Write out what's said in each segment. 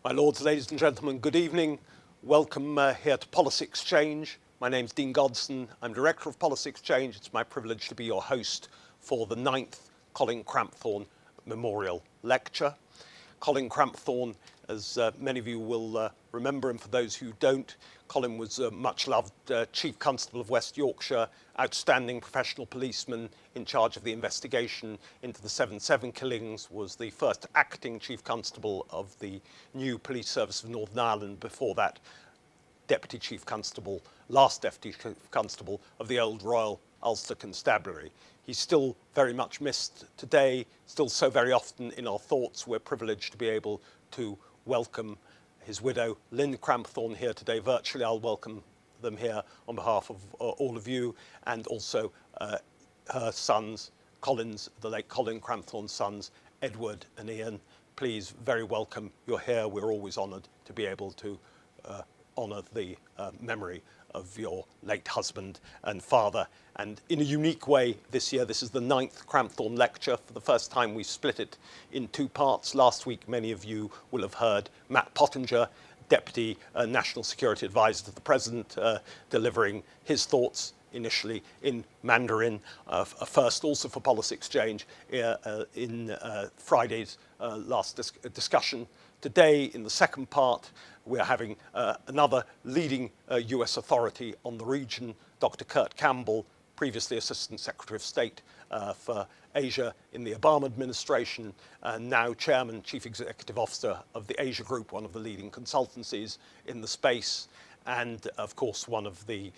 My lords, ladies and gentlemen, good evening. Welcome here to Policy Exchange. My name's Dean Godson. I'm Director of Policy Exchange. It's my privilege to be your host for the 9th Colin Crampthorne Memorial Lecture. Colin Crampthorne, as many of you will remember, and for those who don't, Colin was a much-loved Chief Constable of West Yorkshire, outstanding professional policeman in charge of the investigation into the 7/7 killings, was the first acting Chief Constable of the new Police Service of Northern Ireland. Before that, Deputy Chief Constable, last Deputy Chief Constable of the old Royal Ulster Constabulary. He's still very much missed today, still so very often in our thoughts. We're privileged to be able to welcome his widow, Lynn Crampthorne, here today virtually. I'll welcome them here on behalf of all of you, and also her sons, the late Colin Crampthorne's sons, Edward and Ian. Please, very welcome. You're here. We're always honoured to be able to honour the memory of your late husband and father. And in a unique way this year, this is the 9th Crampthorne Lecture. For the first time, we split it in two parts. Last week, many of you will have heard Matt Pottinger, Deputy National Security Advisor to the President, delivering his thoughts initially in Mandarin, first also for Policy Exchange in Friday's last discussion. Today, in the second part, we're having another leading US authority on the region, Dr. Kurt Campbell, previously Assistant Secretary of State for Asia in the Obama administration, and now Chairman, Chief Executive Officer of the Asia Group, one of the leading consultancies in the space, and of course one of the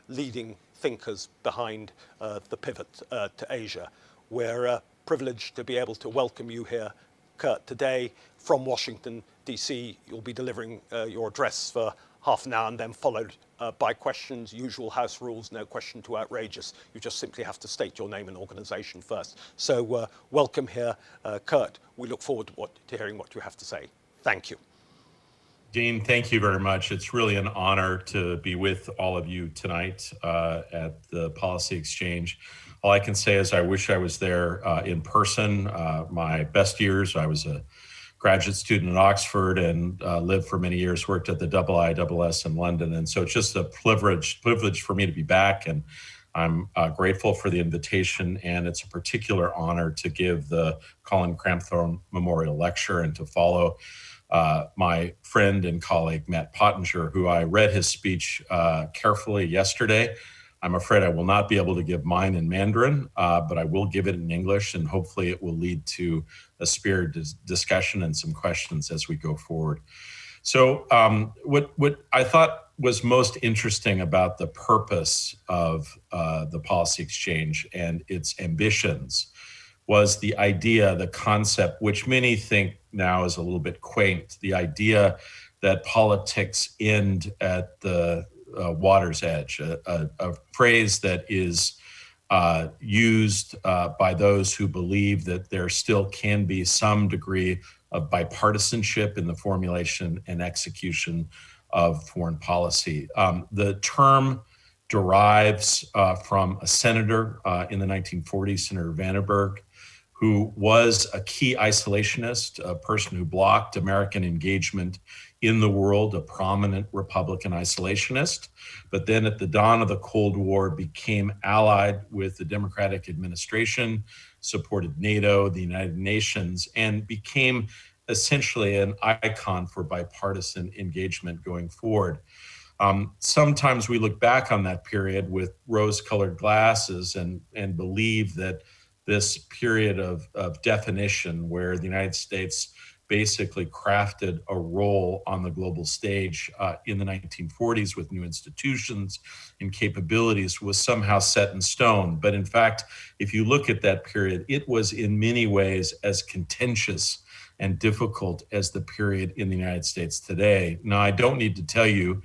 leading thinkers behind the pivot to Asia. We're privileged to be able to welcome you here, Kurt, today from Washington, D.C. You'll be delivering your address for half an hour and then followed by questions. Usual House rules, no question too outrageous. You just simply have to state your name and organization first. So welcome here, Kurt. We look forward to hearing what you have to say. Thank you. Dean, thank you very much. It's really an honor to be with all of you tonight at the Policy Exchange. All I can say is I wish I was there in person. My best years, I was a graduate student at Oxford and lived for many years, worked at the IISS in London. And so it's just a privilege for me to be back. And I'm grateful for the invitation. And it's a particular honor to give the Colin Crampthorne Memorial Lecture and to follow my friend and colleague, Matt Pottinger, who I read his speech carefully yesterday. I'm afraid I will not be able to give mine in Mandarin, but I will give it in English, and hopefully it will lead to a spirited discussion and some questions as we go forward. So what I thought was most interesting about the purpose of the Policy Exchange and its ambitions was the idea, the concept, which many think now is a little bit quaint, the idea that politics end at the water's edge, a phrase that is used by those who believe that there still can be some degree of bipartisanship in the formulation and execution of foreign policy. The term derives from a senator in the 1940s, Senator Vandenberg, who was a key isolationist, a person who blocked American engagement in the world, a prominent Republican isolationist, but then at the dawn of the Cold War became allied with the Democratic administration, supported NATO, the United Nations, and became essentially an icon for bipartisan engagement going forward. Sometimes we look back on that period with rose-colored glasses and believe that this period of definition where the United States basically crafted a role on the global stage in the 1940s with new institutions and capabilities was somehow set in stone. But in fact, if you look at that period, it was in many ways as contentious and difficult as the period in the United States today. Now, I don't need to tell you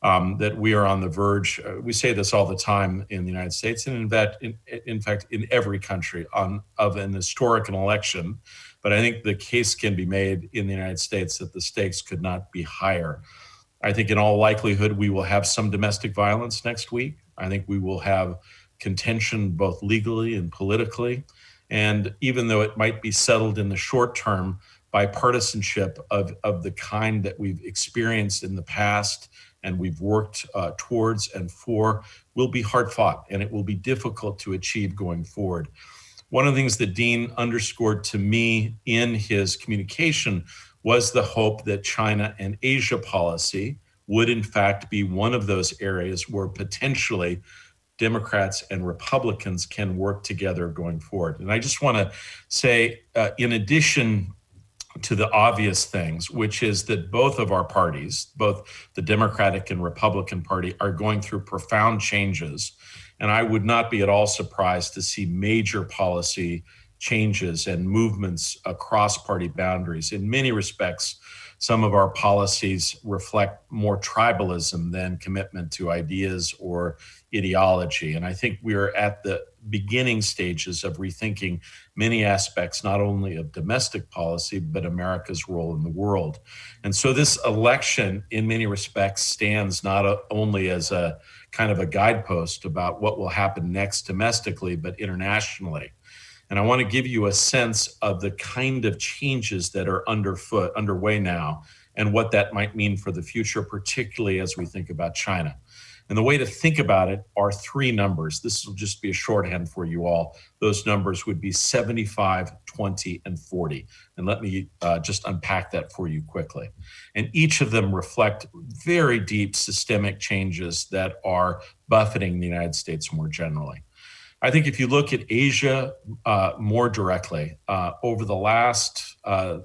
that we are on the verge, we say this all the time in the United States, and in fact, in every country, of an historic election. But I think the case can be made in the United States that the stakes could not be higher. I think in all likelihood, we will have some domestic violence next week. I think we will have contention both legally and politically. And even though it might be settled in the short term, bipartisanship of the kind that we've experienced in the past and we've worked towards and for will be hard fought, and it will be difficult to achieve going forward. One of the things that Dean underscored to me in his communication was the hope that China and Asia policy would in fact be one of those areas where potentially Democrats and Republicans can work together going forward. And I just want to say, in addition to the obvious things, which is that both of our parties, both the Democratic and Republican Party, are going through profound changes. And I would not be at all surprised to see major policy changes and movements across party boundaries. In many respects, some of our policies reflect more tribalism than commitment to ideas or ideology. And I think we're at the beginning stages of rethinking many aspects, not only of domestic policy, but America's role in the world. And so this election, in many respects, stands not only as a kind of a guidepost about what will happen next domestically, but internationally. And I want to give you a sense of the kind of changes that are underway now, and what that might mean for the future, particularly as we think about China. And the way to think about it are three numbers. This will just be a shorthand for you all. Those numbers would be 75, 20, and 40. And let me just unpack that for you quickly. And each of them reflect very deep systemic changes that are buffeting the United States more generally. I think if you look at Asia more directly, over the last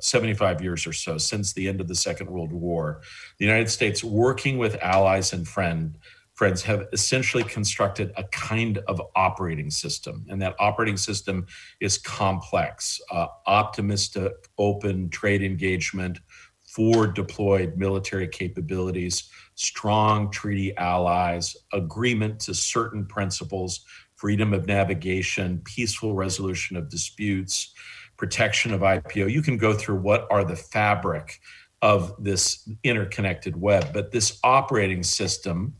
75 years or so, since the end of the Second World War, the United States, working with allies and friends, have essentially constructed a kind of operating system. And that operating system is complex, optimistic, open trade engagement, forward deployed military capabilities, strong treaty allies, agreement to certain principles, freedom of navigation, peaceful resolution of disputes, protection of IPO. You can go through what are the fabric of this interconnected web, but this operating system,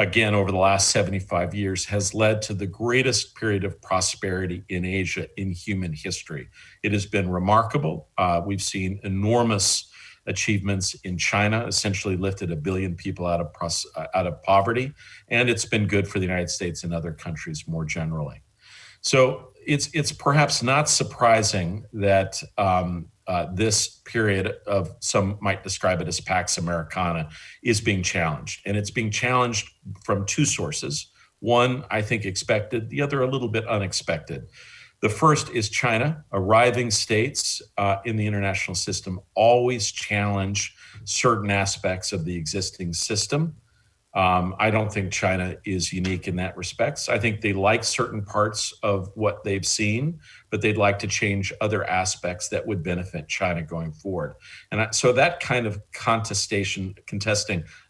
again, over the last 75 years, has led to the greatest period of prosperity in Asia in human history. It has been remarkable. We've seen enormous achievements in China, essentially lifted 1 billion people out of poverty, and it's been good for the United States and other countries more generally. So it's perhaps not surprising that this period of, some might describe it as Pax Americana, is being challenged. And it's being challenged from two sources. One, I think, expected, the other a little bit unexpected. The first is China. Arriving states in the international system always challenge certain aspects of the existing system. I don't think China is unique in that respect. I think they like certain parts of what they've seen, but they'd like to change other aspects that would benefit China going forward. And so that kind of contesting,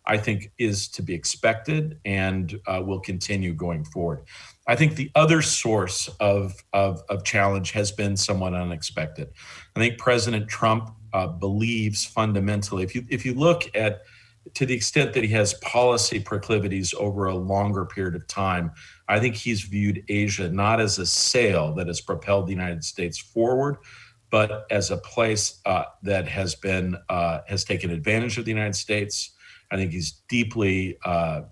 I think, is to be expected and will continue going forward. I think the other source of challenge has been somewhat unexpected. I think President Trump believes fundamentally, if you look at, to the extent that he has policy proclivities over a longer period of time, I think he's viewed Asia not as a sail that has propelled the United States forward, but as a place that has taken advantage of the United States. I think he's deeply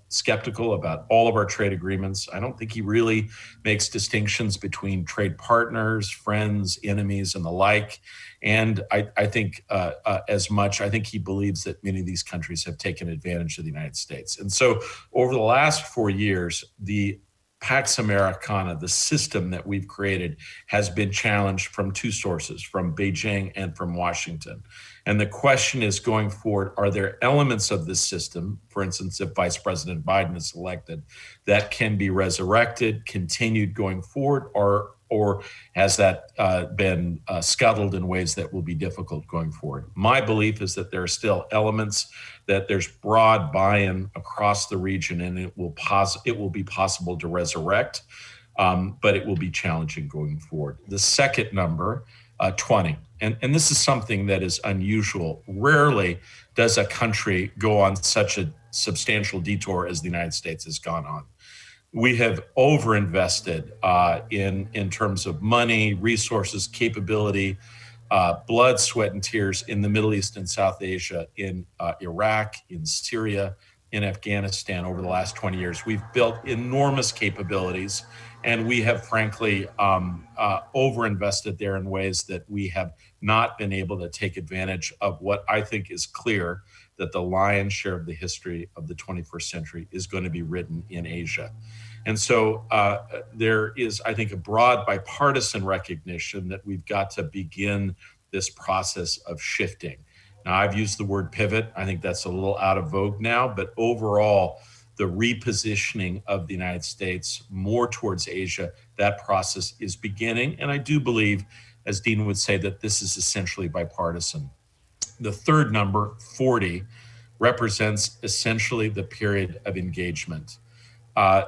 skeptical about all of our trade agreements. I don't think he really makes distinctions between trade partners, friends, enemies, and the like. And I think I think he believes that many of these countries have taken advantage of the United States. And so over the last 4 years, the Pax Americana, the system that we've created, has been challenged from two sources, from Beijing and from Washington. And the question is, going forward, are there elements of this system, for instance, if Vice President Biden is elected, that can be resurrected, continued going forward, or has that been scuttled in ways that will be difficult going forward? My belief is that there are still elements that there's broad buy-in across the region, and it will be possible to resurrect, but it will be challenging going forward. The second number, 20. And this is something that is unusual. Rarely does a country go on such a substantial detour as the United States has gone on. We have overinvested in terms of money, resources, capability, blood, sweat, and tears in the Middle East and South Asia, in Iraq, in Syria, in Afghanistan over the last 20 years. We've built enormous capabilities, and we have frankly overinvested there in ways that we have not been able to take advantage of what I think is clear, that the lion's share of the history of the 21st century is going to be written in Asia. And so there is, I think, a broad bipartisan recognition that we've got to begin this process of shifting. Now, I've used the word pivot. I think that's a little out of vogue now, but overall, the repositioning of the United States more towards Asia, that process is beginning. And I do believe, as Dean would say, that this is essentially bipartisan. The third number, 40, represents essentially the period of engagement.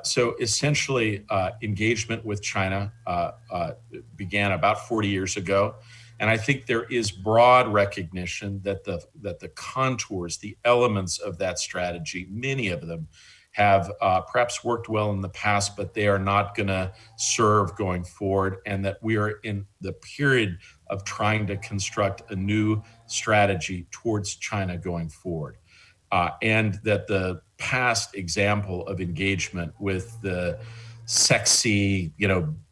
So essentially, engagement with China began about 40 years ago. And I think there is broad recognition that the contours, the elements of that strategy, many of them have perhaps worked well in the past, but they are not going to serve going forward, and that we are in the period of trying to construct a new strategy towards China going forward. And that the past example of engagement with the sexy,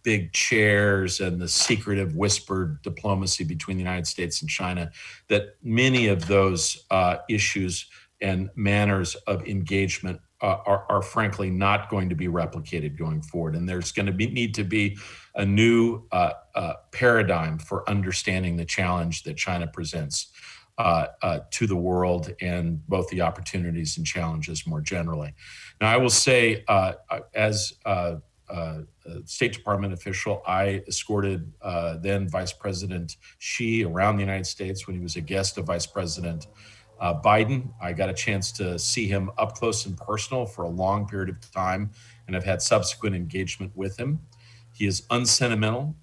big chairs and the secretive whispered diplomacy between the United States and China, that many of those issues and manners of engagement are frankly not going to be replicated going forward. And there's going to need to be a new paradigm for understanding the challenge that China presents to the world, and both the opportunities and challenges more generally. Now, I will say, as a State Department official, I escorted then Vice President Xi around the United States when he was a guest of Vice President Biden. I got a chance to see him up close and personal for a long period of time, and I've had subsequent engagement with him. He is unsentimental,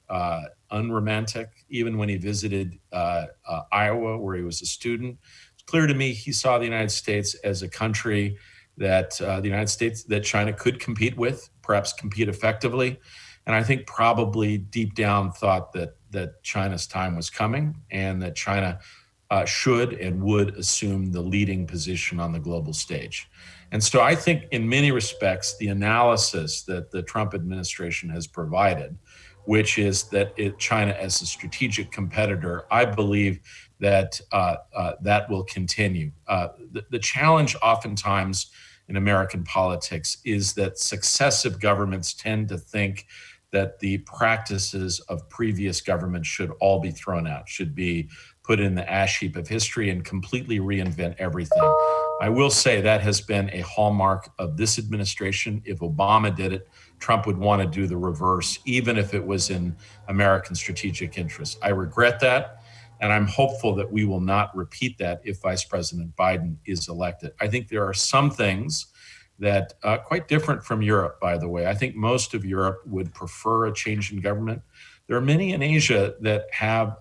unromantic. Even when he visited Iowa, where he was a student, it's clear to me he saw the United States as a country that that China could compete with, perhaps compete effectively. And I think probably deep down thought that China's time was coming, and that China should and would assume the leading position on the global stage. And so I think in many respects, the analysis that the Trump administration has provided, which is that China as a strategic competitor, I believe that that will continue. The challenge oftentimes in American politics is that successive governments tend to think that the practices of previous governments should all be thrown out, should be put in the ash heap of history and completely reinvent everything. I will say that has been a hallmark of this administration. If Obama did it, Trump would want to do the reverse, even if it was in American strategic interest. I regret that, and I'm hopeful that we will not repeat that if Vice President Biden is elected. I think there are some things that quite different from Europe, by the way. I think most of Europe would prefer a change in government. There are many in Asia that have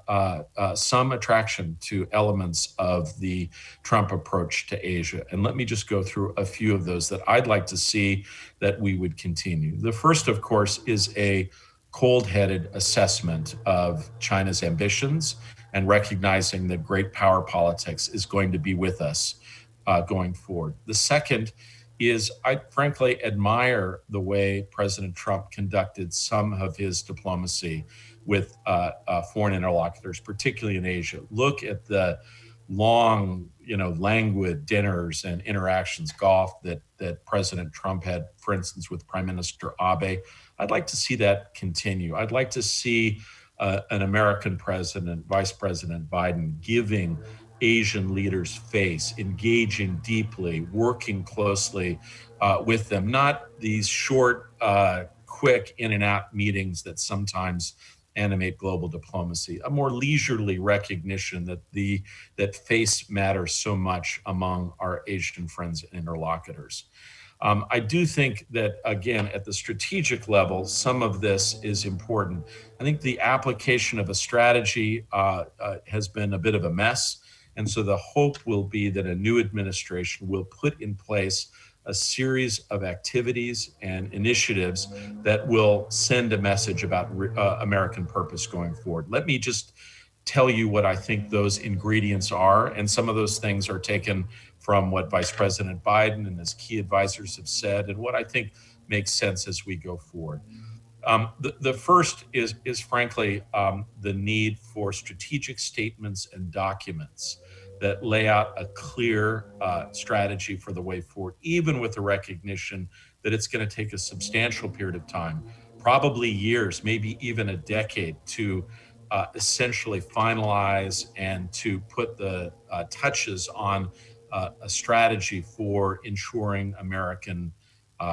some attraction to elements of the Trump approach to Asia. And let me just go through a few of those that I'd like to see that we would continue. The first, of course, is a cold-headed assessment of China's ambitions and recognizing that great power politics is going to be with us going forward. The second is I frankly admire the way President Trump conducted some of his diplomacy with foreign interlocutors, particularly in Asia. Look at the long, languid dinners and interactions, golf that President Trump had, for instance, with Prime Minister Abe. I'd like to see that continue. I'd like to see an American president, Vice President Biden, giving Asian leaders face, engaging deeply, working closely with them, not these short, quick in and out meetings that sometimes animate global diplomacy, a more leisurely recognition that face matters so much among our Asian friends and interlocutors. I do think that, again, at the strategic level, some of this is important. I think the application of a strategy has been a bit of a mess. And so the hope will be that a new administration will put in place a series of activities and initiatives that will send a message about American purpose going forward. Let me just tell you what I think those ingredients are. And some of those things are taken from what Vice President Biden and his key advisors have said, and what I think makes sense as we go forward. The first is frankly the need for strategic statements and documents that lay out a clear strategy for the way forward, even with the recognition that it's going to take a substantial period of time, probably years, maybe even a decade, to essentially finalize and to put the touches on a strategy for ensuring American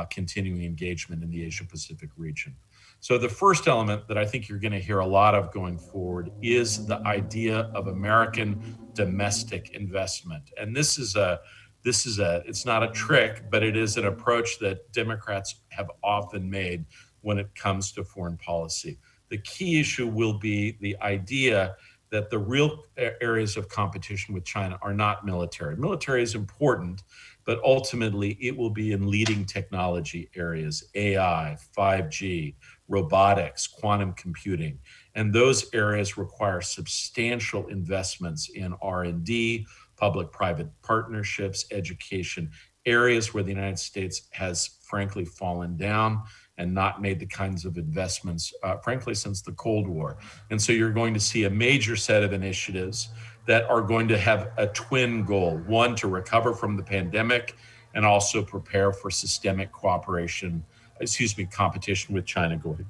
continuing engagement in the Asia Pacific region. So the first element that I think you're going to hear a lot of going forward is the idea of American domestic investment. And it's not a trick, but it is an approach that Democrats have often made when it comes to foreign policy. The key issue will be the idea that the real areas of competition with China are not military. Military is important, but ultimately it will be in leading technology areas, AI, 5G, robotics, quantum computing. And those areas require substantial investments in R&D, public-private partnerships, education, areas where the United States has frankly fallen down and not made the kinds of investments, frankly, since the Cold War. And so you're going to see a major set of initiatives that are going to have a twin goal: one, to recover from the pandemic, and also prepare for systemic competition with China going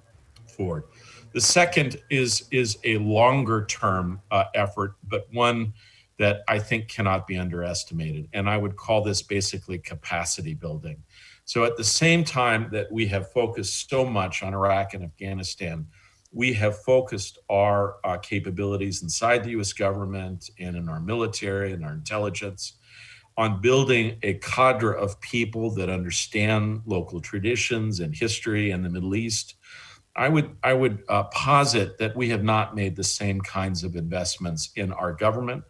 forward. The second is a longer term effort, but one that I think cannot be underestimated. And I would call this basically capacity building. So at the same time that we have focused so much on Iraq and Afghanistan, we have focused our capabilities inside the US government and in our military and our intelligence on building a cadre of people that understand local traditions and history in the Middle East. I would posit that we have not made the same kinds of investments in our government.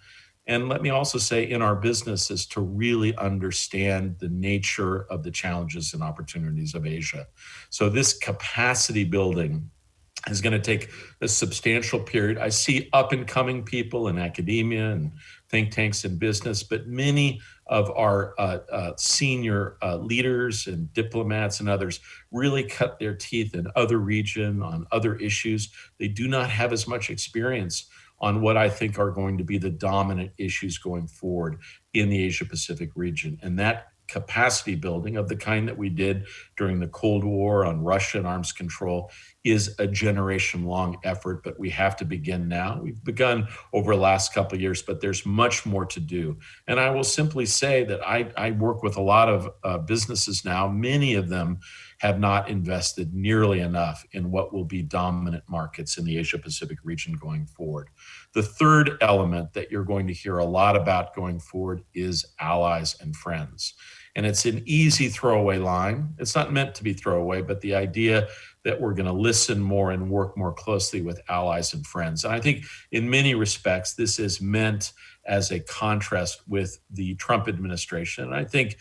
And let me also say in our businesses to really understand the nature of the challenges and opportunities of Asia. So this capacity building is going to take a substantial period. I see up and coming people in academia and think tanks and business, but many of our senior leaders and diplomats and others really cut their teeth in other regions on other issues. They do not have as much experience on what I think are going to be the dominant issues going forward in the Asia Pacific region. And that capacity building of the kind that we did during the Cold War on Russia and arms control is a generation-long effort, but we have to begin now. We've begun over the last couple of years, but there's much more to do. And I will simply say that I work with a lot of businesses now. Many of them have not invested nearly enough in what will be dominant markets in the Asia Pacific region going forward. The third element that you're going to hear a lot about going forward is allies and friends. And it's an easy throwaway line. It's not meant to be throwaway, but the idea that we're going to listen more and work more closely with allies and friends. And I think in many respects, this is meant as a contrast with the Trump administration. And I think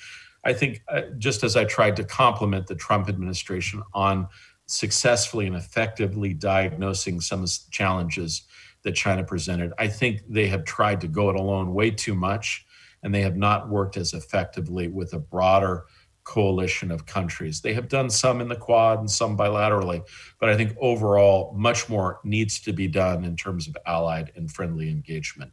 just as I tried to compliment the Trump administration on successfully and effectively diagnosing some of the challenges that China presented, I think they have tried to go it alone way too much, and they have not worked as effectively with a broader coalition of countries. They have done some in the Quad and some bilaterally, but I think overall much more needs to be done in terms of allied and friendly engagement.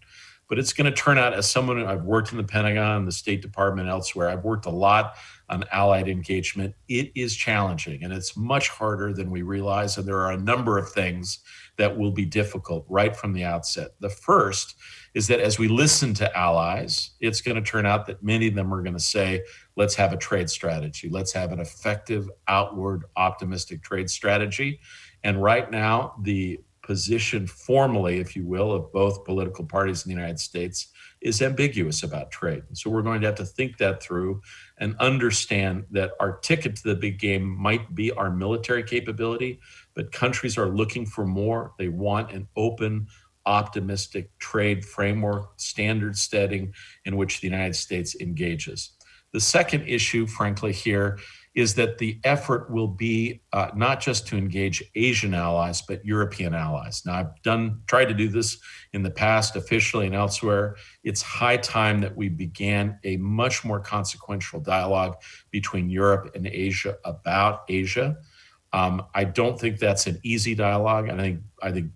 But it's going to turn out, as someone who I've worked in the Pentagon, the State Department, elsewhere, I've worked a lot on allied engagement. It is challenging, and it's much harder than we realize. And there are a number of things that will be difficult right from the outset. The first is that as we listen to allies, it's going to turn out that many of them are going to say, let's have a trade strategy. Let's have an effective, outward, optimistic trade strategy. And right now, the position formally, if you will, of both political parties in the United States is ambiguous about trade. So we're going to have to think that through and understand that our ticket to the big game might be our military capability, but countries are looking for more. They want an open, optimistic trade framework, standard setting in which the United States engages. The second issue, frankly, here is that the effort will be not just to engage Asian allies, but European allies. Now, I've tried to do this in the past, officially and elsewhere. It's high time that we began a much more consequential dialogue between Europe and Asia about Asia. I don't think that's an easy dialogue. I think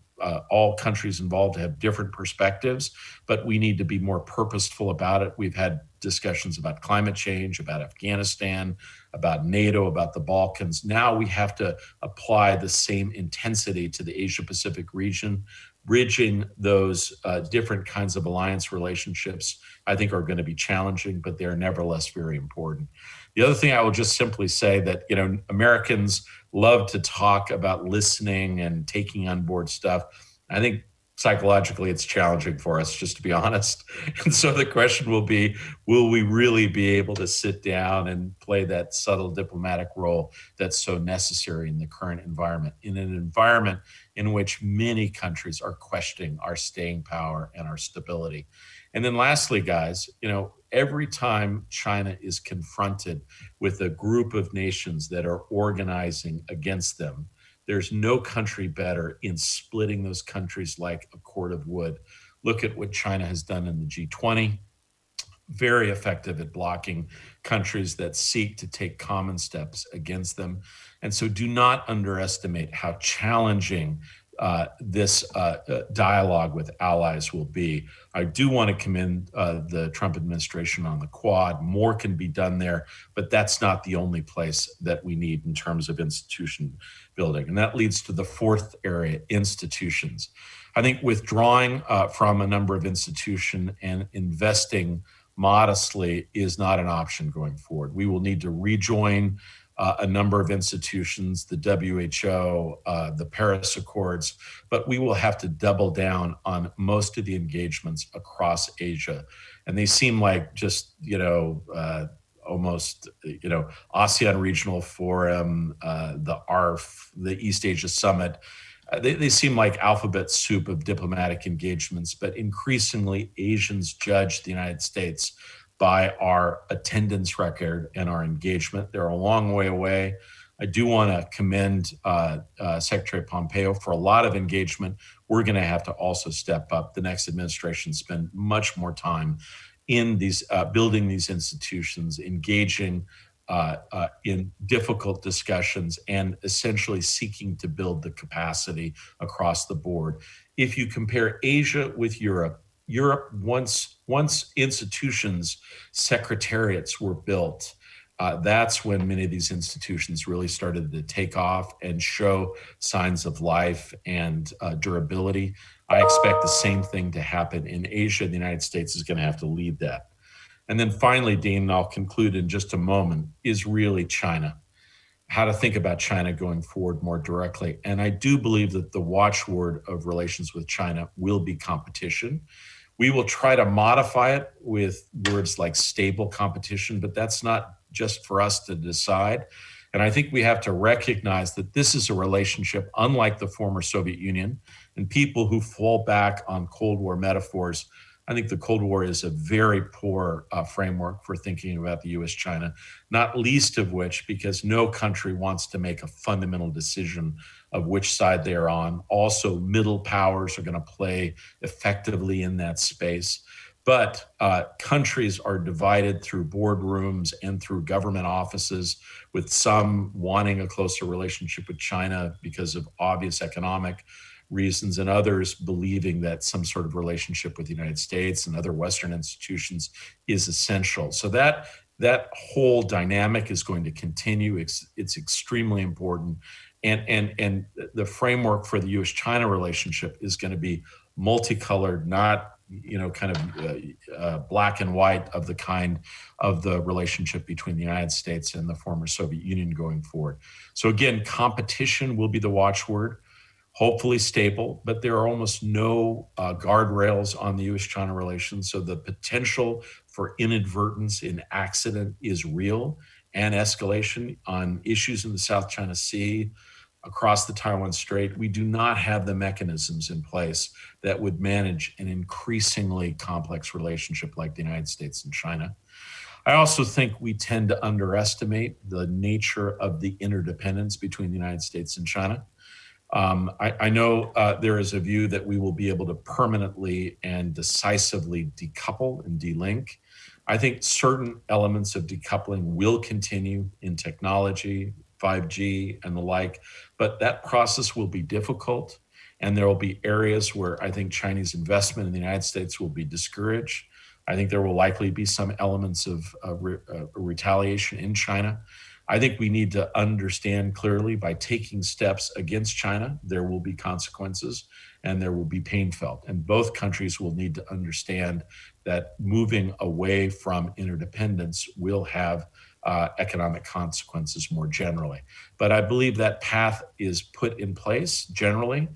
all countries involved have different perspectives, but we need to be more purposeful about it. We've had discussions about climate change, about Afghanistan, about NATO, about the Balkans. Now we have to apply the same intensity to the Asia-Pacific region. Bridging those different kinds of alliance relationships, I think, are going to be challenging, but they're nevertheless very important. The other thing I will just simply say that, Americans love to talk about listening and taking on board stuff. I think psychologically it's challenging for us, just to be honest. And so the question will be, will we really be able to sit down and play that subtle diplomatic role that's so necessary in the current environment, in an environment in which many countries are questioning our staying power and our stability? And then lastly, guys, every time China is confronted with a group of nations that are organizing against them, there's no country better in splitting those countries like a cord of wood. Look at what China has done in the G20. Very effective at blocking countries that seek to take common steps against them. And so do not underestimate how challenging this dialogue with allies will be. I do want to commend the Trump administration on the Quad. More can be done there, but that's not the only place that we need in terms of institution building. And that leads to the fourth area, institutions. I think withdrawing from a number of institutions and investing modestly is not an option going forward. We will need to rejoin a number of institutions, the WHO, the Paris Accords, but we will have to double down on most of the engagements across Asia. And they seem like just, almost, ASEAN Regional Forum, the ARF, the East Asia Summit. They seem like alphabet soup of diplomatic engagements, but increasingly Asians judge the United States by our attendance record and our engagement. They're a long way away. I do want to commend Secretary Pompeo for a lot of engagement. We're going to have to also step up. The next administration spend much more time in these building these institutions, engaging in difficult discussions, and essentially seeking to build the capacity across the board. If you compare Asia with Europe, once institutions, secretariats were built, that's when many of these institutions really started to take off and show signs of life and durability. I expect the same thing to happen in Asia. The United States is going to have to lead that. And then finally, Dean, and I'll conclude in just a moment, is really China. How to think about China going forward more directly. And I do believe that the watchword of relations with China will be competition. We will try to modify it with words like stable competition, but that's not just for us to decide. And I think we have to recognize that this is a relationship unlike the former Soviet Union. And people who fall back on Cold War metaphors, I think the Cold War is a very poor framework for thinking about the US-China, not least of which because no country wants to make a fundamental decision of which side they are on. Also, middle powers are going to play effectively in that space. But countries are divided through boardrooms and through government offices, with some wanting a closer relationship with China because of obvious economic reasons, and others believing that some sort of relationship with the United States and other Western institutions is essential. So that whole dynamic is going to continue. It's extremely important. And the framework for the US-China relationship is going to be multicolored, not black and white of the kind of the relationship between the United States and the former Soviet Union going forward. So again, competition will be the watchword. Hopefully stable, but there are almost no guardrails on the US-China relations. So the potential for inadvertence in accident is real, and escalation on issues in the South China Sea, across the Taiwan Strait. We do not have the mechanisms in place that would manage an increasingly complex relationship like the United States and China. I also think we tend to underestimate the nature of the interdependence between the United States and China. I know there is a view that we will be able to permanently and decisively decouple and delink. I think certain elements of decoupling will continue in technology, 5G and the like, but that process will be difficult. And there will be areas where I think Chinese investment in the United States will be discouraged. I think there will likely be some elements of retaliation in China. I think we need to understand clearly by taking steps against China, there will be consequences and there will be pain felt. And both countries will need to understand that moving away from interdependence will have economic consequences more generally. But I believe that path is put in place generally.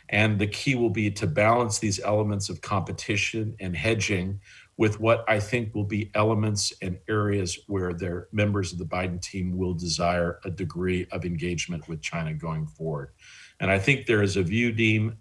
And the key will be to balance these elements of competition and hedging with what I think will be elements and areas where their members of the Biden team will desire a degree of engagement with China going forward. And I think there is a view, Dean,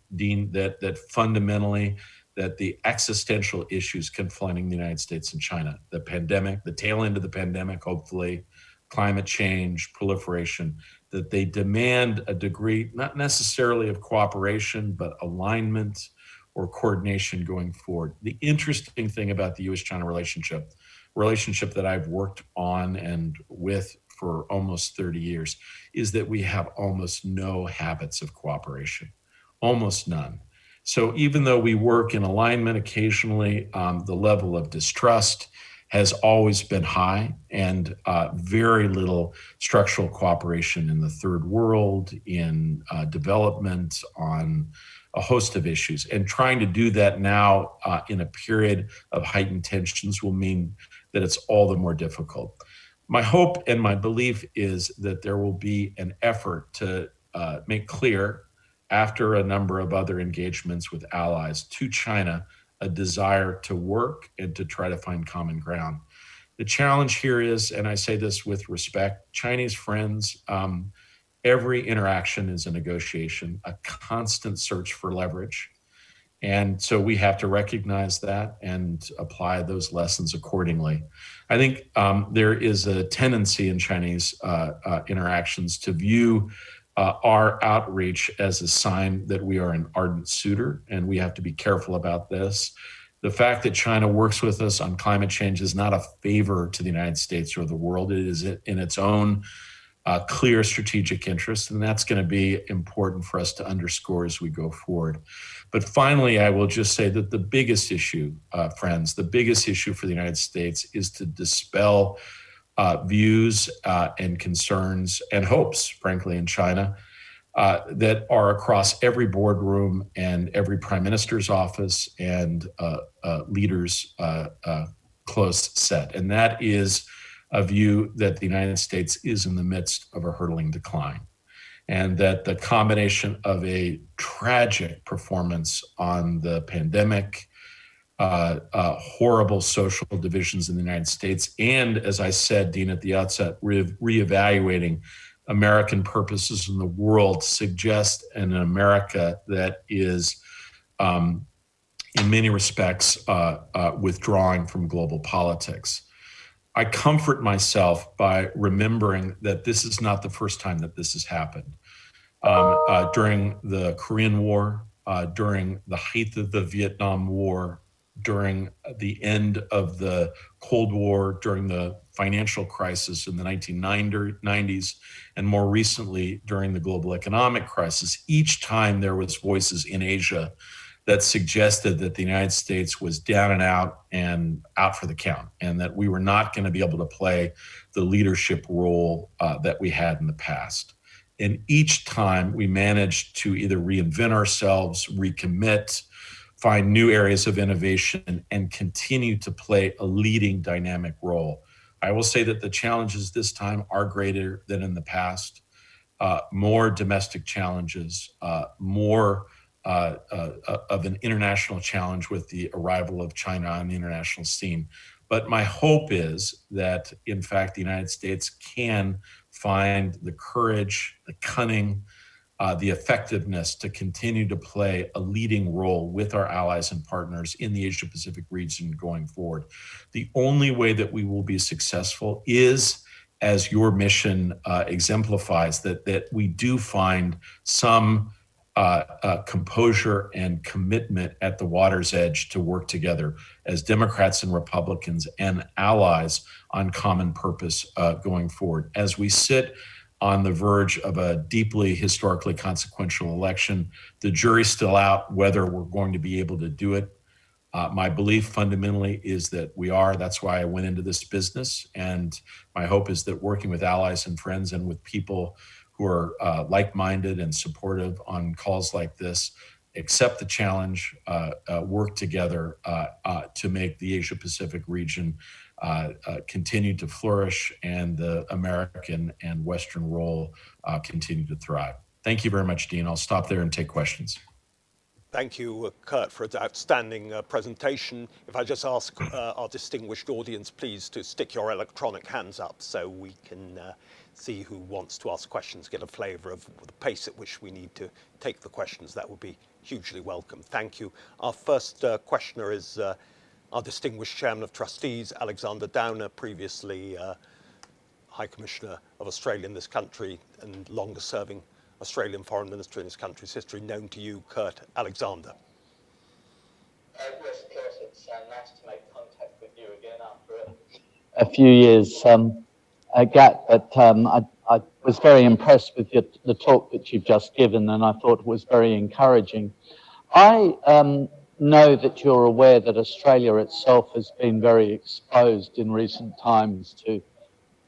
that fundamentally that the existential issues confronting the United States and China, the pandemic, the tail end of the pandemic, hopefully, climate change, proliferation, that they demand a degree, not necessarily of cooperation, but alignment or coordination going forward. The interesting thing about the U.S.-China relationship that I've worked on and with for almost 30 years, is that we have almost no habits of cooperation, almost none. So even though we work in alignment occasionally, the level of distrust has always been high, and very little structural cooperation in the third world, in development, on a host of issues. And trying to do that now in a period of heightened tensions will mean that it's all the more difficult. My hope and my belief is that there will be an effort to make clear, after a number of other engagements with allies, to China a desire to work and to try to find common ground. The challenge here is, and I say this with respect, Chinese friends, every interaction is a negotiation, a constant search for leverage. And so we have to recognize that and apply those lessons accordingly. I think there is a tendency in Chinese interactions to view our outreach as a sign that we are an ardent suitor, and we have to be careful about this. The fact that China works with us on climate change is not a favor to the United States or the world. It is in its own clear strategic interest, and that's going to be important for us to underscore as we go forward. But finally, I will just say that the biggest issue, friends, the biggest issue for the United States is to dispel views and concerns and hopes, frankly, in China that are across every boardroom and every prime minister's office and leaders' close set. And that is a view that the United States is in the midst of a hurtling decline, and that the combination of a tragic performance on the pandemic, horrible social divisions in the United States, and, as I said, Dean, at the outset, reevaluating American purposes in the world suggest an America that is, in many respects, withdrawing from global politics. I comfort myself by remembering that this is not the first time that this has happened. During the Korean War, during the height of the Vietnam War, during the end of the Cold War, during the financial crisis in the 1990s, and more recently during the global economic crisis, each time there was voices in Asia that suggested that the United States was down and out for the count, and that we were not going to be able to play the leadership role that we had in the past. And each time we managed to either reinvent ourselves, recommit, find new areas of innovation, and continue to play a leading dynamic role. I will say that the challenges this time are greater than in the past. More domestic challenges, more of an international challenge with the arrival of China on the international scene. But my hope is that, in fact, the United States can find the courage, the cunning, the effectiveness to continue to play a leading role with our allies and partners in the Asia-Pacific region going forward. The only way that we will be successful is, as your mission exemplifies, that we do find some composure and commitment at the water's edge to work together as Democrats and Republicans and allies on common purpose going forward. As we sit on the verge of a deeply historically consequential election, the jury's still out whether we're going to be able to do it. My belief fundamentally is that we are. That's why I went into this business. And my hope is that working with allies and friends and with people who are like-minded and supportive on calls like this, accept the challenge, work together to make the Asia-Pacific region continue to flourish and the American and Western role continue to thrive. Thank you very much, Dean. I'll stop there and take questions. Thank you, Kurt, for an outstanding presentation. If I just ask our distinguished audience, please, to stick your electronic hands up so we can see who wants to ask questions, get a flavour of the pace at which we need to take the questions. That would be hugely welcome. Thank you. Our first questioner is our distinguished Chairman of Trustees, Alexander Downer, previously High Commissioner of Australia in this country and longest serving Australian Foreign Minister in this country's history, known to you, Kurt Alexander. Yes, of course, it's nice to make contact with you again after a few years gap, but I was very impressed with the talk that you've just given, and I thought it was very encouraging. I know that you're aware that Australia itself has been very exposed in recent times to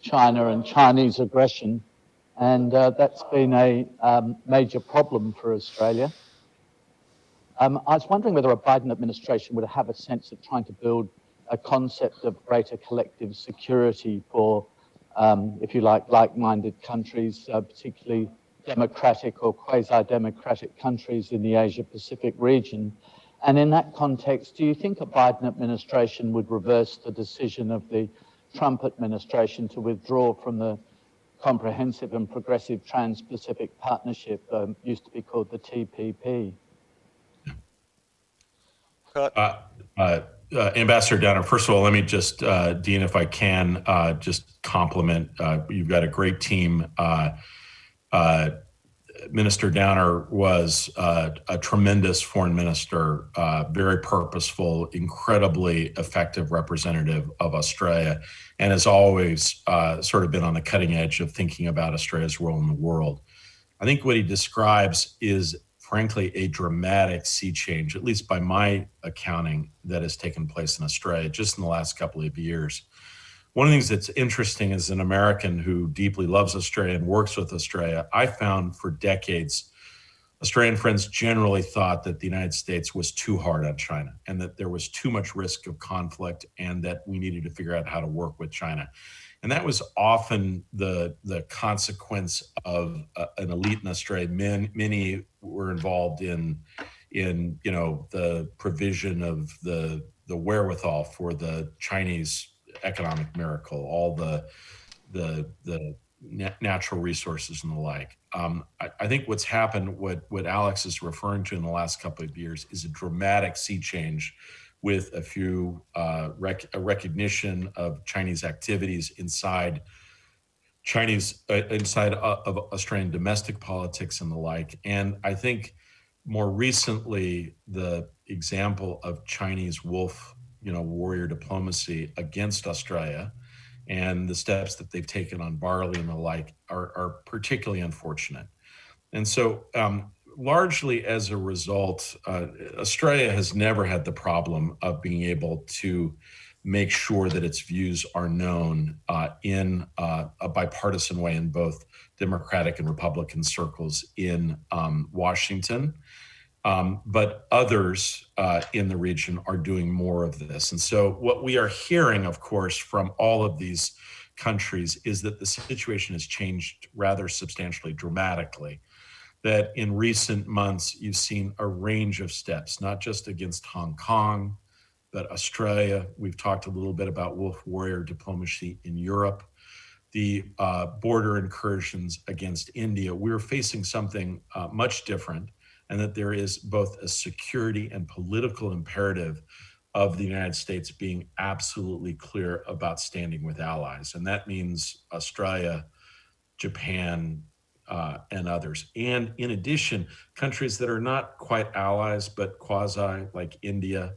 China and Chinese aggression, and that's been a major problem for Australia. I was wondering whether a Biden administration would have a sense of trying to build a concept of greater collective security for, if you like-minded countries, particularly democratic or quasi-democratic countries in the Asia-Pacific region. And in that context, do you think a Biden administration would reverse the decision of the Trump administration to withdraw from the Comprehensive and Progressive Trans-Pacific Partnership, used to be called the TPP? Ambassador Downer, first of all, let me just, Dean, if I can, just compliment, you've got a great team. Minister Downer was a tremendous foreign minister, very purposeful, incredibly effective representative of Australia, and has always sort of been on the cutting edge of thinking about Australia's role in the world. I think what he describes is, frankly, a dramatic sea change, at least by my accounting, that has taken place in Australia just in the last couple of years. One of the things that's interesting as an American who deeply loves Australia and works with Australia, I found for decades, Australian friends generally thought that the United States was too hard on China and that there was too much risk of conflict and that we needed to figure out how to work with China. And that was often the consequence of an elite in Australia. Many were involved in the provision of the wherewithal for the Chinese economic miracle, all the natural resources and the like. I think what's happened, what Alex is referring to in the last couple of years, is a dramatic sea change with a recognition of Chinese activities inside of Australian domestic politics and the like. And I think more recently, the example of Chinese wolf, warrior diplomacy against Australia and the steps that they've taken on barley and the like are particularly unfortunate. And so largely as a result, Australia has never had the problem of being able to make sure that its views are known in a bipartisan way in both Democratic and Republican circles in Washington. But others in the region are doing more of this. And so what we are hearing, of course, from all of these countries is that the situation has changed rather substantially, dramatically. That in recent months, you've seen a range of steps, not just against Hong Kong, but Australia. We've talked a little bit about wolf warrior diplomacy in Europe. the border incursions against India, we're facing something much different, and that there is both a security and political imperative of the United States being absolutely clear about standing with allies. And that means Australia, Japan, and others. And in addition, countries that are not quite allies, but quasi, like India.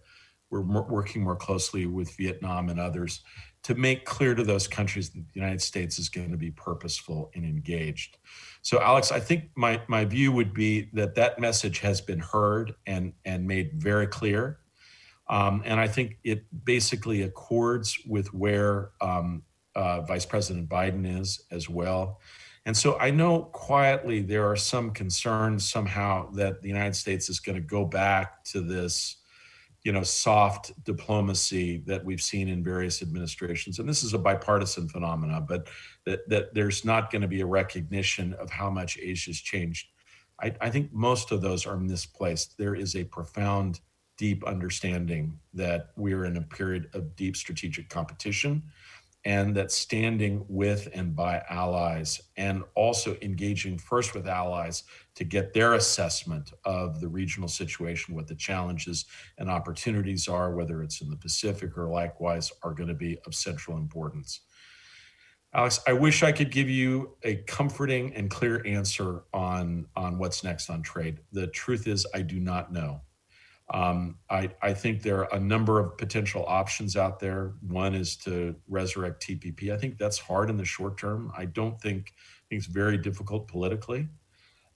We're working more closely with Vietnam and others to make clear to those countries that the United States is going to be purposeful and engaged. So, Alex, I think my view would be that that message has been heard and made very clear. And I think it basically accords with where Vice President Biden is as well. And so I know quietly there are some concerns somehow that the United States is going to go back to this, soft diplomacy that we've seen in various administrations. And this is a bipartisan phenomena, but that there's not going to be a recognition of how much Asia's changed. I think most of those are misplaced. There is a profound, deep understanding that we're in a period of deep strategic competition, and that standing with and by allies, and also engaging first with allies to get their assessment of the regional situation, what the challenges and opportunities are, whether it's in the Pacific or likewise, are going to be of central importance. Alex, I wish I could give you a comforting and clear answer on what's next on trade. The truth is, I do not know. I think there are a number of potential options out there. One is to resurrect TPP. I think that's hard in the short term. I think it's very difficult politically.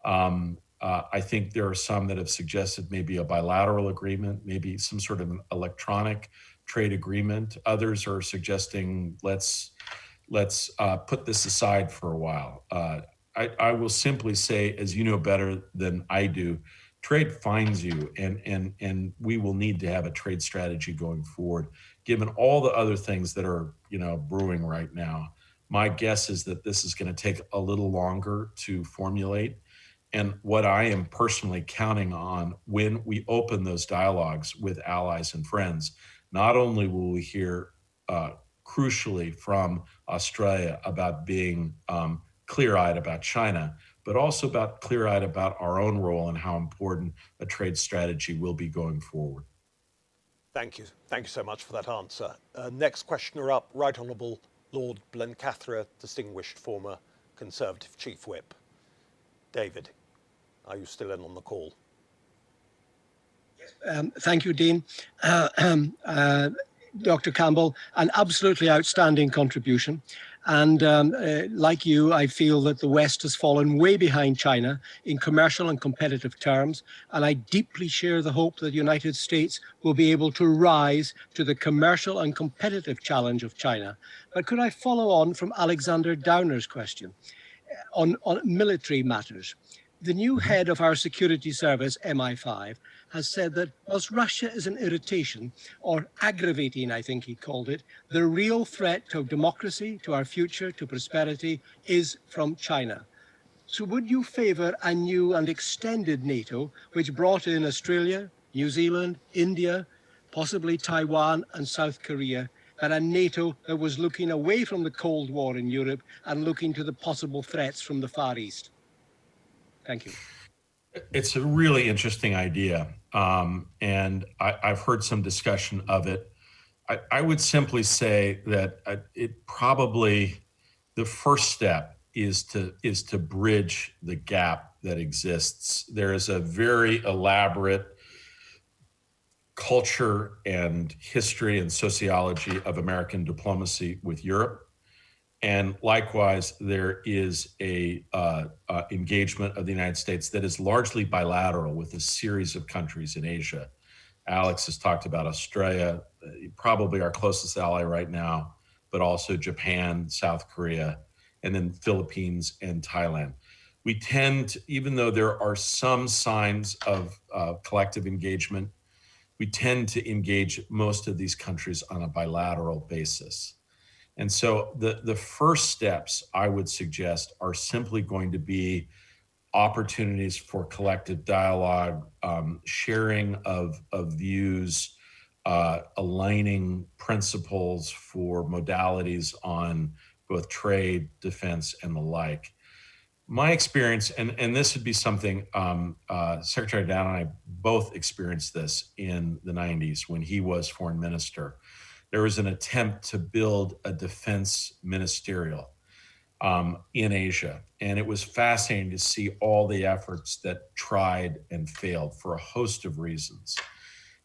I think there are some that have suggested maybe a bilateral agreement, maybe some sort of an electronic trade agreement. Others are suggesting let's put this aside for a while. I will simply say, as you know better than I do, trade finds you, and we will need to have a trade strategy going forward, given all the other things that are brewing right now. My guess is that this is going to take a little longer to formulate. And what I am personally counting on when we open those dialogues with allies and friends, not only will we hear crucially from Australia about being clear-eyed about China, but also about clear-eyed about our own role and how important a trade strategy will be going forward. Thank you. Thank you so much for that answer. Next questioner up, Right Honourable Lord Blencathra, distinguished former Conservative Chief Whip. David, are you still in on the call? Yes. Thank you, Dean. Dr. Campbell, an absolutely outstanding contribution. And like you, I feel that the West has fallen way behind China in commercial and competitive terms. And I deeply share the hope that the United States will be able to rise to the commercial and competitive challenge of China. But could I follow on from Alexander Downer's question on military matters? The new head of our security service, MI5, has said that whilst Russia is an irritation, or aggravating, I think he called it, the real threat to democracy, to our future, to prosperity, is from China. So would you favour a new and extended NATO, which brought in Australia, New Zealand, India, possibly Taiwan and South Korea, and a NATO that was looking away from the Cold War in Europe and looking to the possible threats from the Far East? Thank you. It's a really interesting idea, and I've heard some discussion of it. I would simply say that it probably, the first step is to bridge the gap that exists. There is a very elaborate culture and history and sociology of American diplomacy with Europe. And likewise, there is a engagement of the United States that is largely bilateral with a series of countries in Asia. Alex has talked about Australia, probably our closest ally right now, but also Japan, South Korea, and then Philippines and Thailand. We tend to, even though there are some signs of collective engagement, we tend to engage most of these countries on a bilateral basis. And so the first steps I would suggest are simply going to be opportunities for collective dialogue, sharing of views, aligning principles for modalities on both trade, defense, and the like. My experience, and this would be something Secretary Down and I both experienced this in the 90s when he was foreign minister. There was an attempt to build a defense ministerial in Asia. And it was fascinating to see all the efforts that tried and failed for a host of reasons.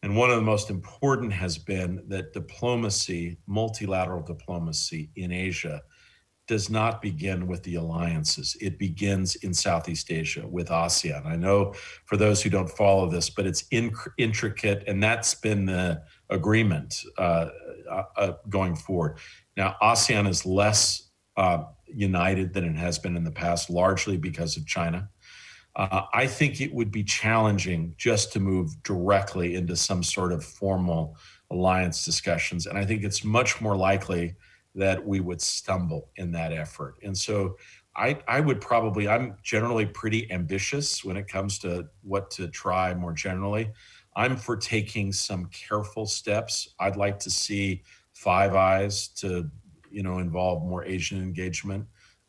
And one of the most important has been that diplomacy, multilateral diplomacy in Asia, does not begin with the alliances. It begins in Southeast Asia with ASEAN. I know for those who don't follow this, but it's intricate, and that's been the agreement going forward. Now, ASEAN is less united than it has been in the past, largely because of China. I think it would be challenging just to move directly into some sort of formal alliance discussions. And I think it's much more likely that we would stumble in that effort. And so I'm generally pretty ambitious when it comes to what to try more generally. I'm for taking some careful steps. I'd like to see Five Eyes to, involve more Asian engagement.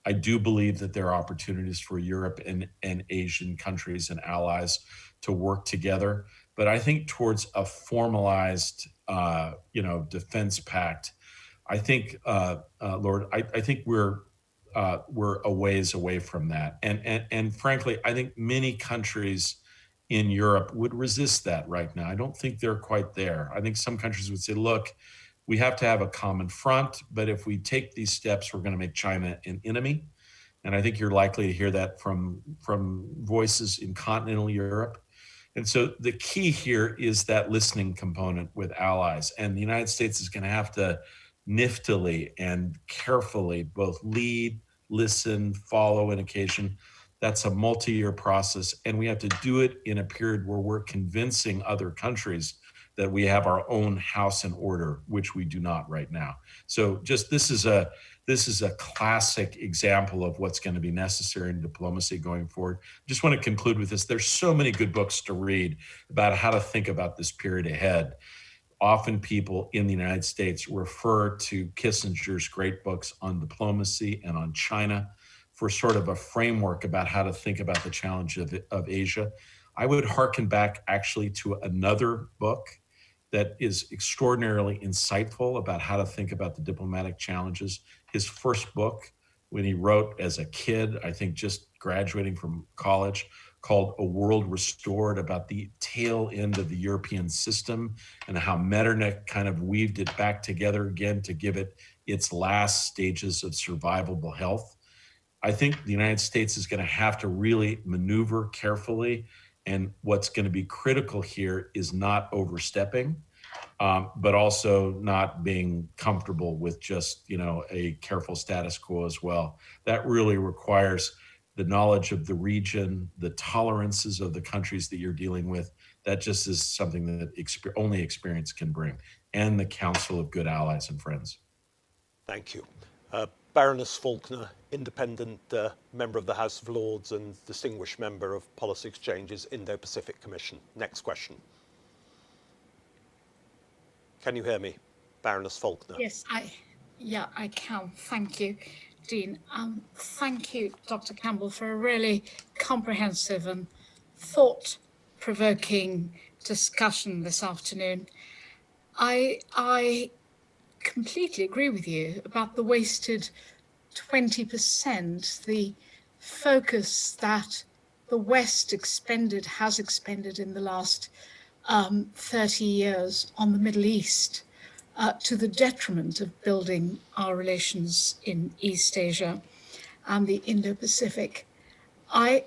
I do believe that there are opportunities for Europe and Asian countries and allies to work together. But I think towards a formalized, defense pact, I think, Lord, I think we're a ways away from that. And frankly, I think many countries in Europe would resist that right now. I don't think they're quite there. I think some countries would say, look, we have to have a common front, but if we take these steps, we're going to make China an enemy. And I think you're likely to hear that from voices in continental Europe. And so the key here is that listening component with allies. And the United States is going to have to niftily and carefully both lead, listen, follow on occasion. That's a multi-year process. And we have to do it in a period where we're convincing other countries that we have our own house in order, which we do not right now. So just this is a classic example of what's going to be necessary in diplomacy going forward. Just want to conclude with this. There's so many good books to read about how to think about this period ahead. Often people in the United States refer to Kissinger's great books on diplomacy and on China for sort of a framework about how to think about the challenge of Asia. I would hearken back actually to another book that is extraordinarily insightful about how to think about the diplomatic challenges. His first book, when he wrote as a kid, I think just graduating from college, called A World Restored, about the tail end of the European system and how Metternich kind of weaved it back together again to give it its last stages of survivable health. I think the United States is going to have to really maneuver carefully. And what's going to be critical here is not overstepping, but also not being comfortable with just, a careful status quo as well. That really requires the knowledge of the region, the tolerances of the countries that you're dealing with. That just is something that only experience can bring, and the counsel of good allies and friends. Thank you. Baroness Faulkner, independent member of the House of Lords and distinguished member of Policy Exchange's Indo-Pacific Commission. Next question. Can you hear me, Baroness Faulkner? Yes, I can. Thank you, Dean. Thank you, Dr. Campbell, for a really comprehensive and thought-provoking discussion this afternoon. I completely agree with you about the wasted 20%, the focus that the West has expended in the last 30 years on the Middle East, to the detriment of building our relations in East Asia and the Indo-Pacific. I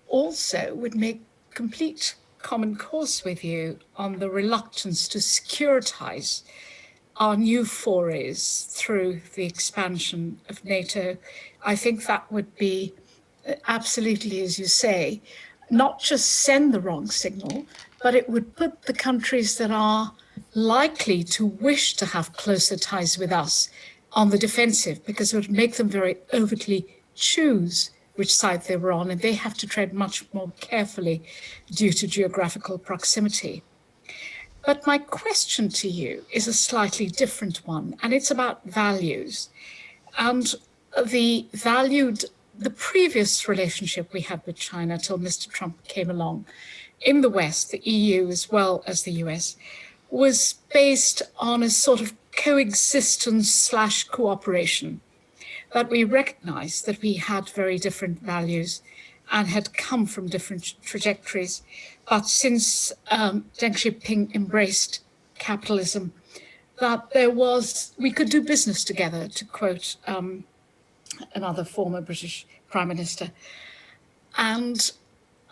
also would make complete common course with you on the reluctance to securitize our new forays through the expansion of NATO. I think that would be absolutely, as you say, not just send the wrong signal, but it would put the countries that are likely to wish to have closer ties with us on the defensive, because it would make them very overtly choose which side they were on, and they have to tread much more carefully due to geographical proximity. But my question to you is a slightly different one, and it's about values. And the previous relationship we had with China till Mr. Trump came along in the West, the EU as well as the US, was based on a sort of coexistence / cooperation, that we recognized that we had very different values and had come from different trajectories. But since Deng Xiaoping embraced capitalism, that we could do business together, to quote another former British Prime Minister. And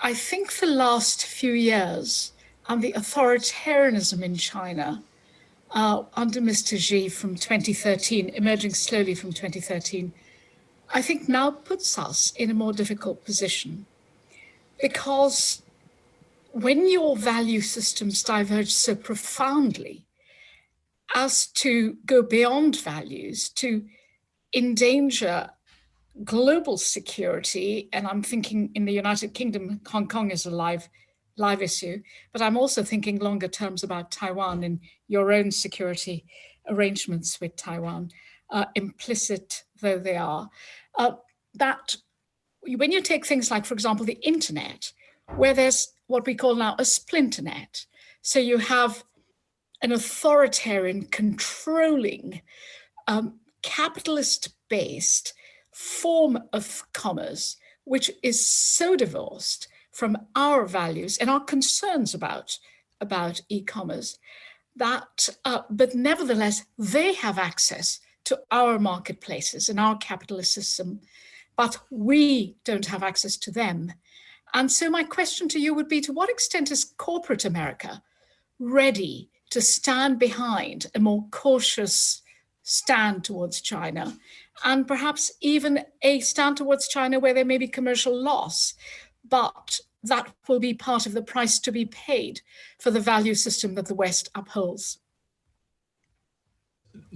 I think the last few years and the authoritarianism in China under Mr. Xi from 2013, emerging slowly from 2013, I think now puts us in a more difficult position, because when your value systems diverge so profoundly as to go beyond values, to endanger global security, and I'm thinking in the United Kingdom, Hong Kong is a live issue, but I'm also thinking longer terms about Taiwan and your own security arrangements with Taiwan, implicit though they are, that when you take things like, for example, the internet, where there's what we call now a splinternet. So you have an authoritarian, controlling, capitalist-based form of commerce, which is so divorced from our values and our concerns about e-commerce, that, but nevertheless, they have access to our marketplaces and our capitalist system, but we don't have access to them. And so my question to you would be, to what extent is corporate America ready to stand behind a more cautious stand towards China, and perhaps even a stand towards China where there may be commercial loss, but that will be part of the price to be paid for the value system that the West upholds?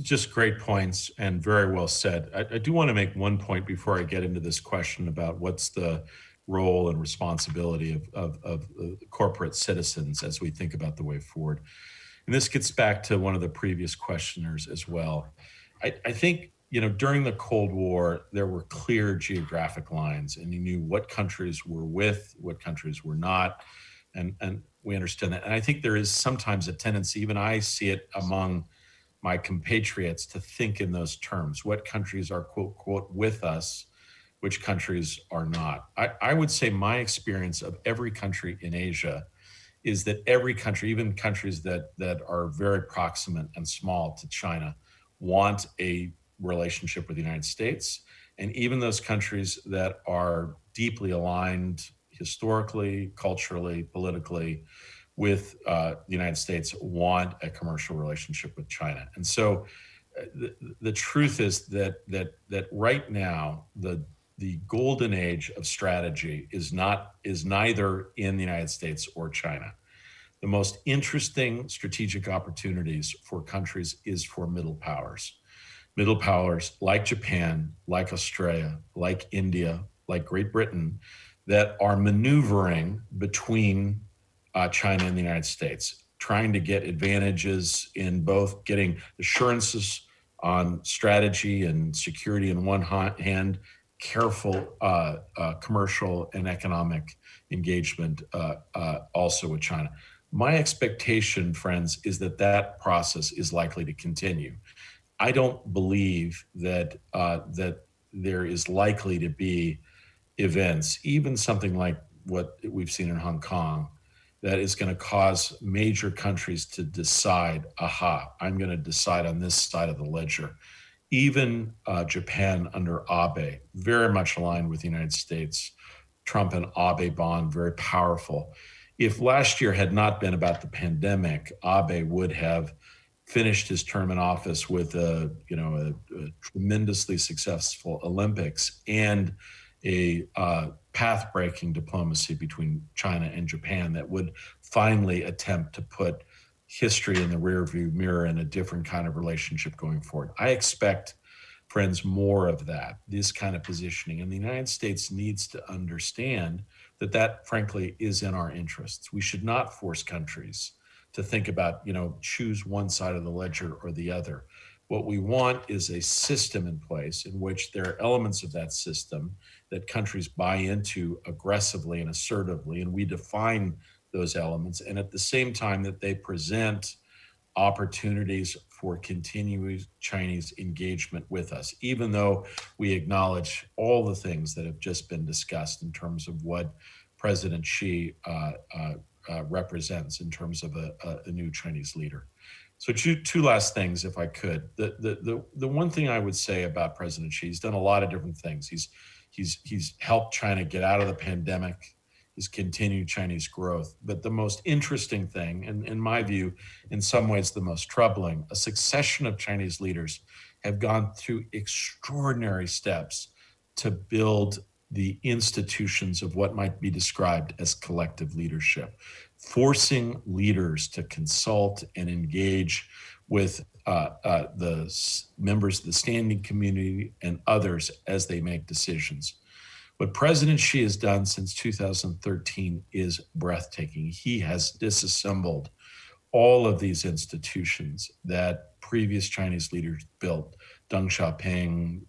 Just great points and very well said. I do want to make one point before I get into this question about what's the role and responsibility of corporate citizens as we think about the way forward. And this gets back to one of the previous questioners as well. I think, during the Cold War, there were clear geographic lines, and you knew what countries were with, what countries were not, and we understand that. And I think there is sometimes a tendency, even I see it among my compatriots, to think in those terms. What countries are, quote, quote, with us, which countries are not. I would say my experience of every country in Asia is that every country, even countries that are very proximate and small to China, want a relationship with the United States. And even those countries that are deeply aligned historically, culturally, politically with the United States want a commercial relationship with China. And so the truth is that right now, the golden age of strategy is neither in the United States or China. The most interesting strategic opportunities for countries is for middle powers. Middle powers like Japan, like Australia, like India, like Great Britain, that are maneuvering between China and the United States, trying to get advantages in both getting assurances on strategy and security in one hand, careful commercial and economic engagement also with China. My expectation, friends, is that process is likely to continue. I don't believe that there is likely to be events, even something like what we've seen in Hong Kong, that is going to cause major countries to decide, I'm going to decide on this side of the ledger. Even Japan under Abe, very much aligned with the United States. Trump and Abe bond, very powerful. If last year had not been about the pandemic, Abe would have finished his term in office with a tremendously successful Olympics and a path-breaking diplomacy between China and Japan that would finally attempt to put history in the rearview mirror and a different kind of relationship going forward. I expect, friends, more of that, this kind of positioning. And the United States needs to understand that frankly is in our interests. We should not force countries to think about, choose one side of the ledger or the other. What we want is a system in place in which there are elements of that system that countries buy into aggressively and assertively, and we define those elements, and at the same time that they present opportunities for continuous Chinese engagement with us, even though we acknowledge all the things that have just been discussed in terms of what President Xi represents in terms of a new Chinese leader. So two last things, if I could. The one thing I would say about President Xi, he's done a lot of different things. He's helped China get out of the pandemic. He's continued Chinese growth. But the most interesting thing, and in my view, in some ways the most troubling, a succession of Chinese leaders have gone through extraordinary steps to build the institutions of what might be described as collective leadership, forcing leaders to consult and engage with the members of the standing community and others as they make decisions. What President Xi has done since 2013 is breathtaking. He has disassembled all of these institutions that previous Chinese leaders built, Deng Xiaoping,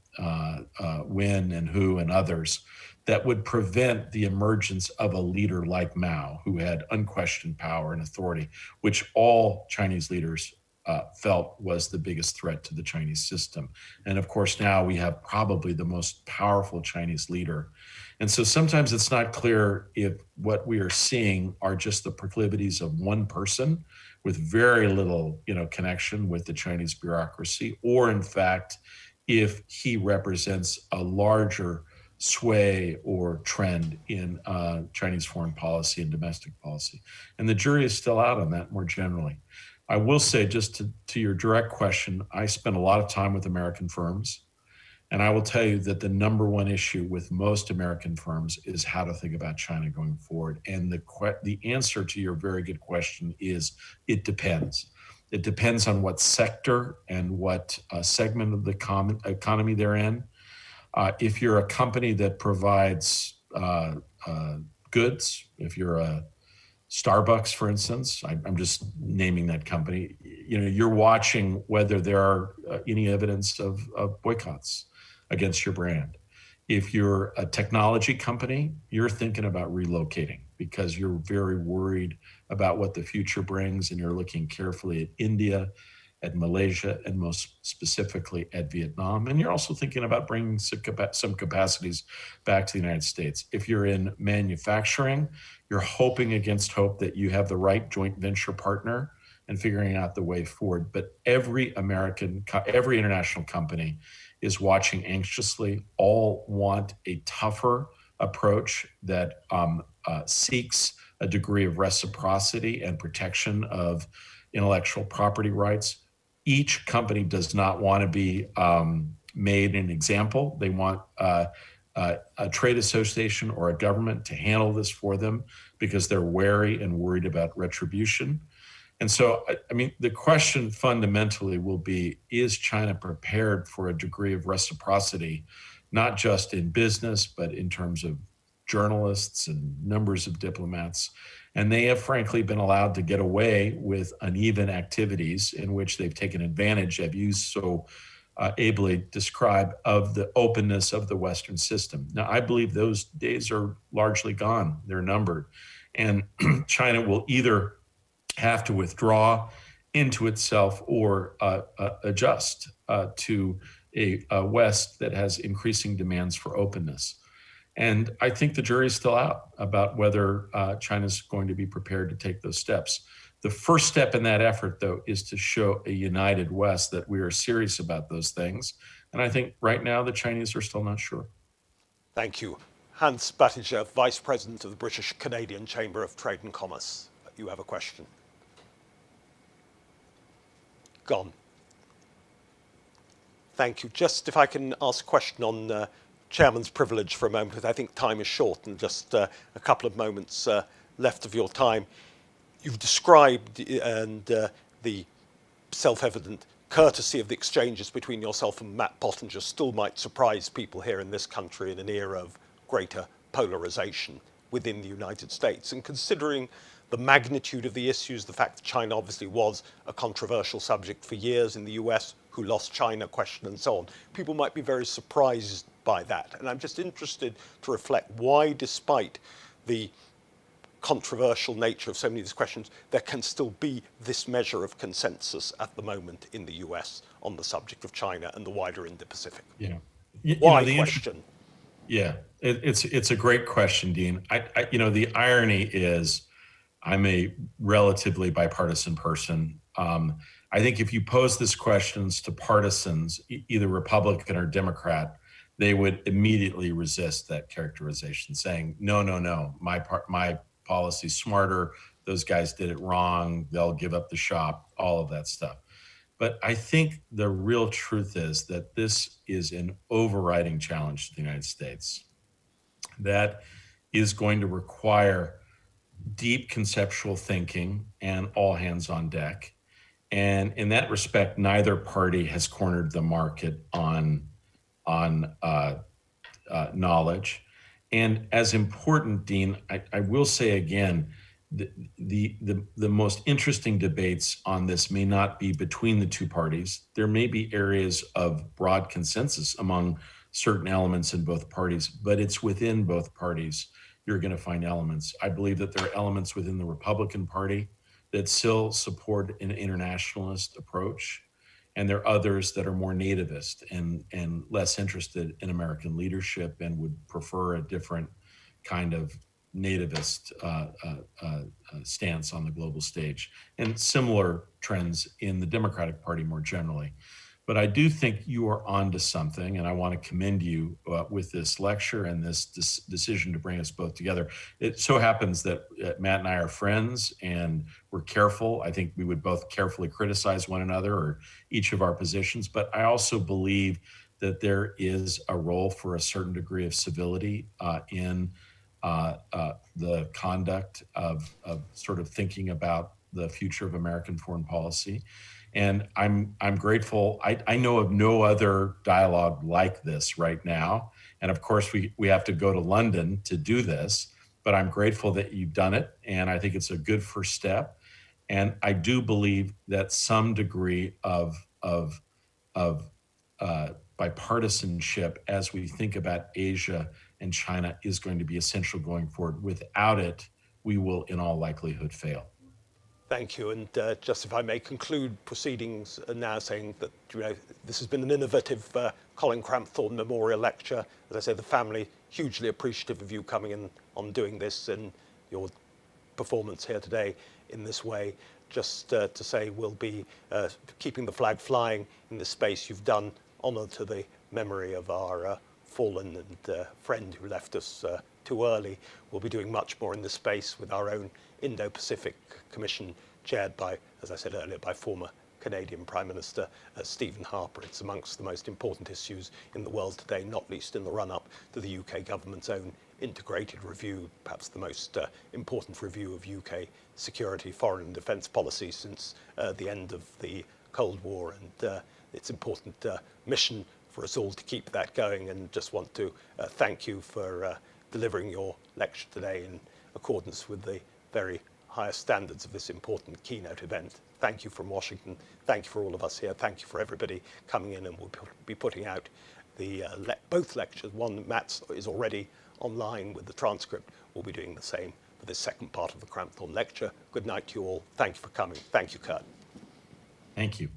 Wen and Hu and others, that would prevent the emergence of a leader like Mao, who had unquestioned power and authority, which all Chinese leaders felt was the biggest threat to the Chinese system. And of course, now we have probably the most powerful Chinese leader. And so sometimes it's not clear if what we are seeing are just the proclivities of one person with very little, connection with the Chinese bureaucracy, or in fact, if he represents a larger sway or trend in Chinese foreign policy and domestic policy. And the jury is still out on that more generally. I will say, just to your direct question, I spend a lot of time with American firms, and I will tell you that the number one issue with most American firms is how to think about China going forward. And the answer to your very good question is it depends. It depends on what sector and what segment of the economy they're in. If you're a company that provides goods, if you're a Starbucks, for instance, I'm just naming that company, you're watching whether there are any evidence of boycotts against your brand. If you're a technology company, you're thinking about relocating because you're very worried about what the future brings, and you're looking carefully at India, at Malaysia, and most specifically at Vietnam. And you're also thinking about bringing some capacities back to the United States. If you're in manufacturing, you're hoping against hope that you have the right joint venture partner and figuring out the way forward. But every international company is watching anxiously. All want a tougher approach that seeks a degree of reciprocity and protection of intellectual property rights. Each company does not want to be made an example. They want a trade association or a government to handle this for them because they're wary and worried about retribution. And so, the question fundamentally will be, is China prepared for a degree of reciprocity, not just in business, but in terms of journalists and numbers of diplomats? And they have frankly been allowed to get away with uneven activities in which they've taken advantage, as you so ably described, of the openness of the Western system. Now, I believe those days are largely gone. They're numbered. And China will either have to withdraw into itself or adjust to a West that has increasing demands for openness. And I think the jury is still out about whether China's going to be prepared to take those steps. The first step in that effort, though, is to show a united West that we are serious about those things. And I think right now the Chinese are still not sure. Thank you. Hans Battiger, Vice President of the British-Canadian Chamber of Trade and Commerce. You have a question. Gone. Thank you. Just if I can ask a question on Chairman's privilege for a moment, because I think time is short and just a couple of moments left of your time. You've described the self-evident courtesy of the exchanges between yourself and Matt Pottinger still might surprise people here in this country in an era of greater polarization within the United States. And considering the magnitude of the issues, the fact that China obviously was a controversial subject for years in the US, who lost China question and so on. People might be very surprised by that. And I'm just interested to reflect why, despite the controversial nature of so many of these questions, there can still be this measure of consensus at the moment in the US on the subject of China and the wider Indo-Pacific. Yeah. Why question? Yeah, it's a great question, Dean. The irony is I'm a relatively bipartisan person. I think if you pose this questions to partisans, either Republican or Democrat, they would immediately resist that characterization, saying, no, my policy's smarter. Those guys did it wrong. They'll give up the shop, all of that stuff. But I think the real truth is that this is an overriding challenge to the United States that is going to require deep conceptual thinking and all hands on deck. And in that respect, neither party has cornered the market on knowledge. And as important, Dean, I will say again, the most interesting debates on this may not be between the two parties. There may be areas of broad consensus among certain elements in both parties, but it's within both parties you're going to find elements. I believe that there are elements within the Republican Party that still support an internationalist approach, and there are others that are more nativist and less interested in American leadership and would prefer a different kind of nativist stance on the global stage, and similar trends in the Democratic Party more generally. But I do think you are onto something, and I want to commend you with this lecture and this decision to bring us both together. It so happens that Matt and I are friends, and we're careful. I think we would both carefully criticize one another or each of our positions, but I also believe that there is a role for a certain degree of civility in the conduct of sort of thinking about the future of American foreign policy. And I'm grateful. I know of no other dialogue like this right now. And of course, we have to go to London to do this, but I'm grateful that you've done it. And I think it's a good first step. And I do believe that some degree of bipartisanship as we think about Asia and China is going to be essential going forward. Without it, we will in all likelihood fail. Thank you. And just if I may conclude proceedings now saying that this has been an innovative Colin Crampthorne Memorial Lecture. As I say, the family hugely appreciative of you coming in on doing this and your performance here today in this way. Just to say we'll be keeping the flag flying in this space. You've done honour to the memory of our fallen and friend who left us too early. We'll be doing much more in this space with our own Indo-Pacific Commission chaired by, as I said earlier, by former Canadian Prime Minister Stephen Harper. It's amongst the most important issues in the world today, not least in the run-up to the UK government's own integrated review, perhaps the most important review of UK security, foreign and defence policy since the end of the Cold War, and it's important mission for us all to keep that going. And just want to thank you for delivering your lecture today in accordance with the very highest standards of this important keynote event. Thank you from Washington. Thank you for all of us here. Thank you for everybody coming in, and we'll be putting out the both lectures. One, Matt's is already online with the transcript. We'll be doing the same for this second part of the Crampthorne lecture. Good night to you all. Thank you for coming. Thank you, Kurt. Thank you.